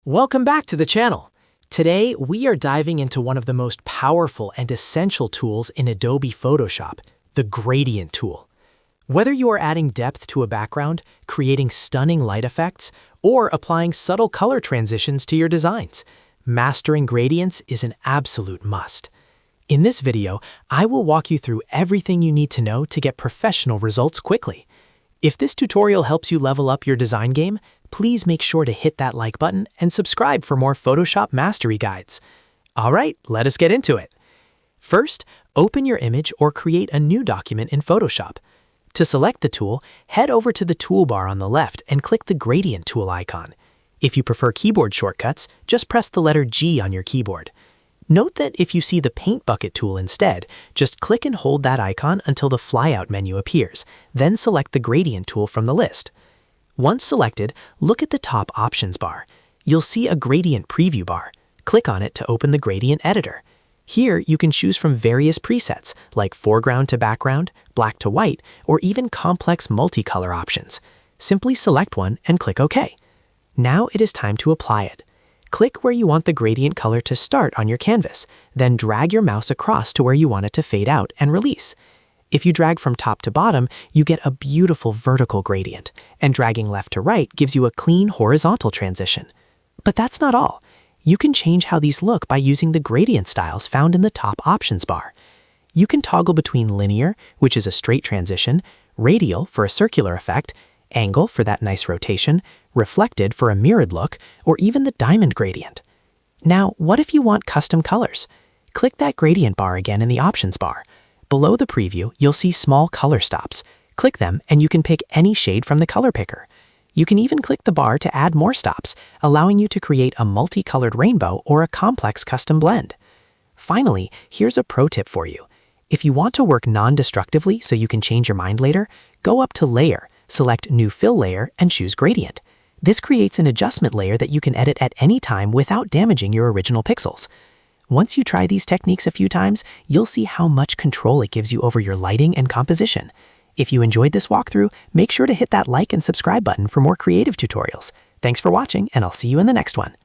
Welcome back to the channel. Today, we are diving into one of the most powerful and essential tools in Adobe Photoshop, the gradient tool. Whether you are adding depth to a background, creating stunning light effects, or applying subtle color transitions to your designs, mastering gradients is an absolute must. In this video, I will walk you through everything you need to know to get professional results quickly. If this tutorial helps you level up your design game, please make sure to hit that like button and subscribe for more Photoshop mastery guides. All right, let us get into it. First, open your image or create a new document in Photoshop. To select the tool, head over to the toolbar on the left and click the gradient tool icon. If you prefer keyboard shortcuts, just press the letter G on your keyboard. Note that if you see the paint bucket tool instead, just click and hold that icon until the flyout menu appears, then select the gradient tool from the list. Once selected, look at the top options bar. You'll see a gradient preview bar. Click on it to open the gradient editor. Here, you can choose from various presets like foreground to background, black to white, or even complex multicolor options. Simply select one and click OK. Now it is time to apply it. Click where you want the gradient color to start on your canvas, then drag your mouse across to where you want it to fade out and release. If you drag from top to bottom, you get a beautiful vertical gradient, and dragging left to right gives you a clean horizontal transition. But that's not all. You can change how these look by using the gradient styles found in the top options bar. You can toggle between linear, which is a straight transition, radial for a circular effect, angle for that nice rotation, reflected for a mirrored look, or even the diamond gradient. Now, what if you want custom colors? Click that gradient bar again in the options bar. Below the preview, you'll see small color stops. Click them and you can pick any shade from the color picker. You can even click the bar to add more stops, allowing you to create a multicolored rainbow or a complex custom blend. Finally, here's a pro tip for you. If you want to work non-destructively so you can change your mind later, go up to Layer, select New Fill Layer, and choose Gradient. This creates an adjustment layer that you can edit at any time without damaging your original pixels. Once you try these techniques a few times, you'll see how much control it gives you over your lighting and composition. If you enjoyed this walkthrough, make sure to hit that like and subscribe button for more creative tutorials. Thanks for watching, and I'll see you in the next one.